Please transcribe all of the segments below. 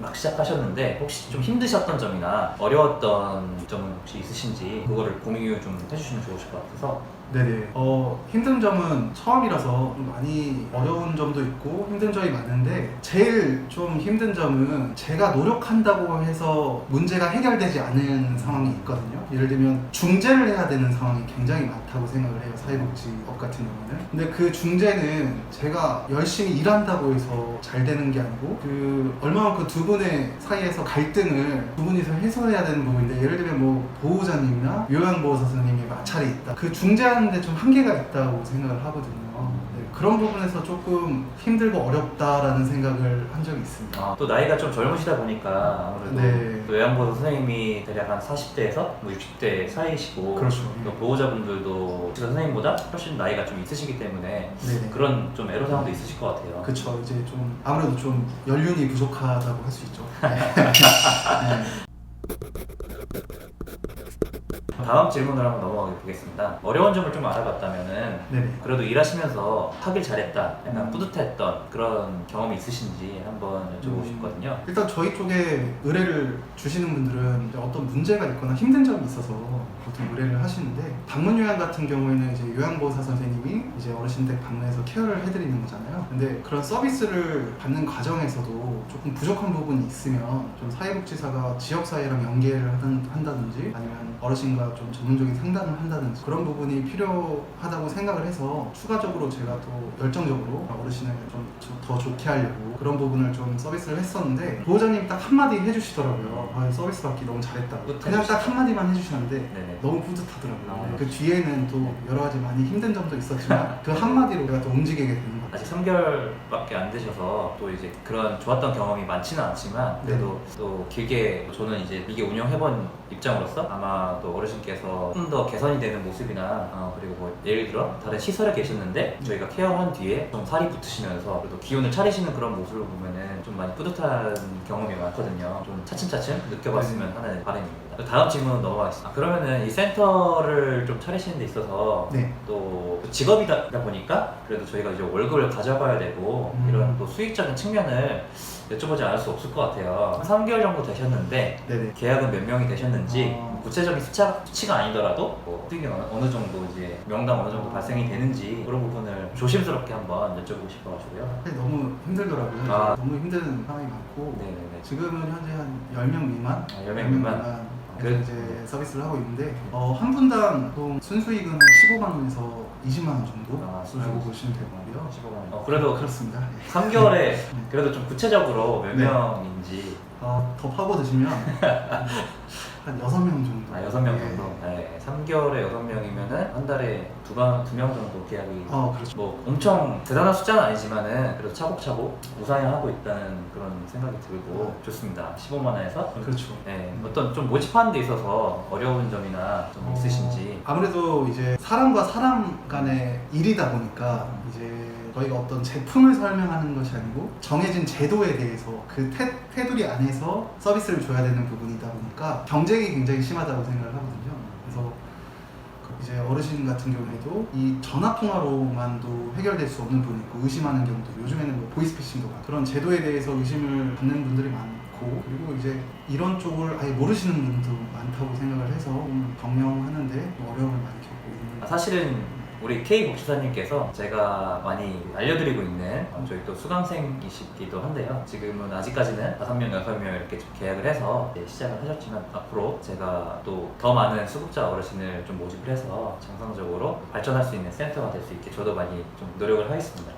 막 시작하셨는데 혹시 좀 힘드셨던 점이나 어려웠던 점은 혹시 있으신지 그거를 공유 좀 해주시면 좋으실 것 같아서. 네네. 힘든 점은 처음이라서 좀 많이 어려운 점도 있고 힘든 점이 많은데, 제일 좀 힘든 점은 제가 노력한다고 해서 문제가 해결되지 않은 상황이 있거든요. 예를 들면 중재를 해야 되는 상황이 굉장히 많다고 생각을 해요, 사회복지업 같은 경우는. 근데 그 중재는 제가 열심히 일한다고 해서 잘 되는 게 아니고, 얼마나 그 두 분의 사이에서 갈등을 두 분이서 해소해야 되는 부분인데, 예를 들면 뭐 보호자님이나 요양보호사 선생님이 마찰이 있다, 그 중재하는데 좀 한계가 있다고 생각을 하거든요. 네, 그런 부분에서 조금 힘들고 어렵다라는 생각을 한 적이 있습니다. 또 나이가 좀 젊으시다 보니까 아무래도 네. 또 요양보호사 선생님이 대략 한 40대에서 뭐 60대 사이시고, 그렇죠. 또 보호자분들도 선생님보다 훨씬 나이가 좀 있으시기 때문에 네네. 그런 좀 애로사항도 있으실 것 같아요. 그쵸. 이제 좀 아무래도 좀 연륜이 부족하다고 할 수 있죠. 네. 다음 질문을 한번 넘어가 보겠습니다. 어려운 점을 좀 알아봤다면은 네네. 그래도 일하시면서 하길 잘했다, 약간 뿌듯했던 그런 경험이 있으신지 한번 여쭤보고 싶거든요. 일단 저희 쪽에 의뢰를 주시는 분들은 이제 어떤 문제가 있거나 힘든 점이 있어서 보통 의뢰를 하시는데, 방문요양 같은 경우에는 이제 요양보호사 선생님이 이제 어르신들 방문해서 케어를 해드리는 거잖아요. 근데 그런 서비스를 받는 과정에서도 조금 부족한 부분이 있으면 좀 사회복지사가 지역사회랑 연계를 한다든지 아니면 어르신과 좀 전문적인 상담을 한다든지 그런 부분이 필요하다고 생각을 해서 추가적으로 제가 또 열정적으로 어르신을 좀 더 좋게 하려고 그런 부분을 좀 서비스를 했었는데, 보호자님이 딱 한마디 해주시더라고요. 서비스 받기 너무 잘했다고. 그냥 딱 한마디만 해주셨는데 네네. 너무 뿌듯하더라고요. 그 뒤에는 또 여러 가지 많이 힘든 점도 있었지만 그 한마디로 제가 또 움직이게 되는 것 같아요. 아직 3개월밖에 안 되셔서 또 이제 그런 좋았던 경험이 많지는 않지만 그래도 또 길게, 저는 이제 이게 운영해본 입장으로서 아마 또 어르신께서 좀 더 개선이 되는 모습이나 그리고 뭐 예를 들어 다른 시설에 계셨는데 저희가 케어한 뒤에 좀 살이 붙으시면서 그래도 기운을 차리시는 그런 모습을 보면은 좀 많이 뿌듯한 경험이 많거든요. 좀 차츰차츰 느껴봤으면 하는 바람입니다. 다음 질문 넘어가겠습니다. 그러면은 이 센터를 좀 차리시는 데 있어서 네. 또 직업이다 보니까 그래도 저희가 이제 월급을 가져가야 되고 이런 또 수익적인 측면을 여쭤보지 않을 수 없을 것 같아요. 한 3개월 정도 되셨는데 네네. 계약은 몇 명이 되셨는지 구체적인 수치가 아니더라도 뭐 수익이 어느 정도 이제 명당 어느 정도 발생이 되는지 그런 부분을 조심스럽게 한번 여쭤보고 싶어가지고요. 사실 너무 힘들더라고요. 너무 힘든 상황이 많고 네네네. 지금은 현재 한 10명 미만? 10명 미만? 이제 서비스를 하고 있는데, 한 분당 보통 순수익은 한 15만 원에서 20만 원 정도 알고 보시면 되고요. 15만 원. 그래도 그렇습니다. 3개월에 그래도 좀 구체적으로 몇 네. 명인지. 더 파고드시면 한 6명 정도. 6명 정도? 네. 3개월에 6명이면은 한 달에 2명 정도 계약이. 그렇죠. 뭐 엄청 대단한 숫자는 아니지만은 그래도 차곡차곡 우상향하고 있다는 그런 생각이 들고 좋습니다. 15만 원에서. 그렇죠. 네. 어떤 좀 모집하는 데 있어서 어려운 점이나 좀 있으신지. 아무래도 이제 사람과 사람 간의 일이다 보니까 이제 저희가 어떤 제품을 설명하는 것이 아니고 정해진 제도에 대해서 그 테두리 안에서 서비스를 줘야 되는 부분이다 보니까 경쟁이 굉장히 심하다고 생각을 하거든요. 그래서 이제 어르신 같은 경우에도 이 전화통화로만도 해결될 수 없는 부분이 있고, 의심하는 경우도 요즘에는 뭐 보이스피싱도 많고 그런 제도에 대해서 의심을 받는 분들이 많고, 그리고 이제 이런 쪽을 아예 모르시는 분도 많다고 생각을 해서 경영하는데 어려움을 많이 겪고 있는. 사실은 우리 K 복지사님께서 제가 많이 알려드리고 있는 저희 또 수강생이시기도 한데요. 지금은 아직까지는 5명, 6명 이렇게 좀 계약을 해서 시작을 하셨지만 앞으로 제가 또 더 많은 수급자 어르신을 좀 모집을 해서 정상적으로 발전할 수 있는 센터가 될 수 있게 저도 많이 좀 노력을 하겠습니다.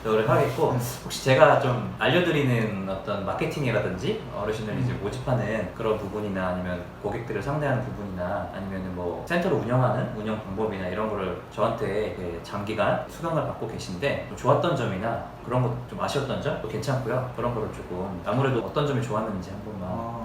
노력을 하겠고, 혹시 제가 좀 알려드리는 어떤 마케팅이라든지 어르신을 이제 모집하는 그런 부분이나 아니면 고객들을 상대하는 부분이나 아니면 뭐 센터를 운영하는 운영 방법이나 이런 거를 저한테 장기간 수강을 받고 계신데 좀 좋았던 점이나 그런 것 좀 아쉬웠던 점도 괜찮고요. 그런 거를 조금 아무래도 어떤 점이 좋았는지 한 번만.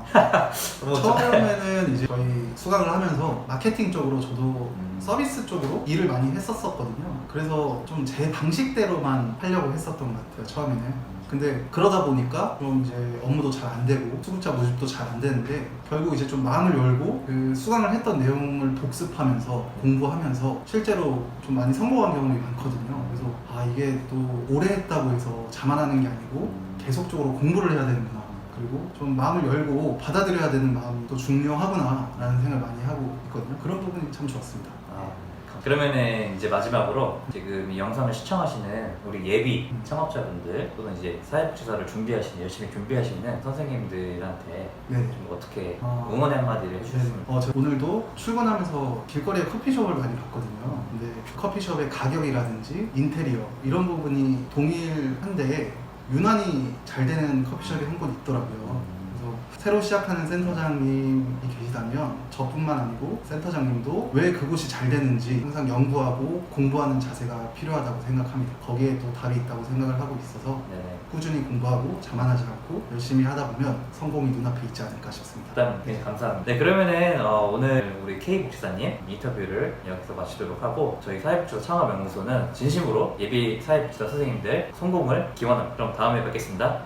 처음에는 이제 저희 수강을 하면서 마케팅 쪽으로 저도 서비스 쪽으로 일을 많이 했었거든요. 그래서 좀 제 방식대로만 하려고 했었던 것 같아요, 처음에는. 근데 그러다 보니까 좀 이제 업무도 잘 안 되고 수급자 모집도 잘 안 되는데, 결국 이제 좀 마음을 열고 그 수강을 했던 내용을 복습하면서 공부하면서 실제로 좀 많이 성공한 경험이 많거든요. 그래서 이게 또 오래 했다고 해서 자만하는 게 아니고 계속적으로 공부를 해야 되는구나, 그리고 좀 마음을 열고 받아들여야 되는 마음이 또 중요하구나라는 생각을 많이 하고 있거든요. 그런 부분이 참 좋았습니다. 아, 그러면은 이제 마지막으로 지금 이 영상을 시청하시는 우리 예비 창업자분들 또는 이제 사회복지사를 준비하시는 열심히 준비하시는 선생님들한테 네. 좀 어떻게 응원의 한마디를 해주셨으면 저 오늘도 출근하면서 길거리에 커피숍을 많이 봤거든요. 근데 커피숍의 가격이라든지 인테리어 이런 부분이 동일한데 유난히 잘 되는 커피숍이 한 곳 있더라고요. 그래서 새로 시작하는 센터장님이 계시다면 저뿐만 아니고 센터장님도 왜 그곳이 잘 되는지 항상 연구하고 공부하는 자세가 필요하다고 생각합니다. 거기에 또 답이 있다고 생각을 하고 있어서 네네. 꾸준히 공부하고 자만하지 않고 열심히 하다 보면 성공이 눈앞에 있지 않을까 싶습니다. 일단 네, 감사합니다. 네, 그러면은 오늘 우리 K복지사님 인터뷰를 여기서 마치도록 하고 저희 사회복지사 창업연구소는 진심으로 예비 사회복지사 선생님들 성공을 기원합니다. 그럼 다음에 뵙겠습니다.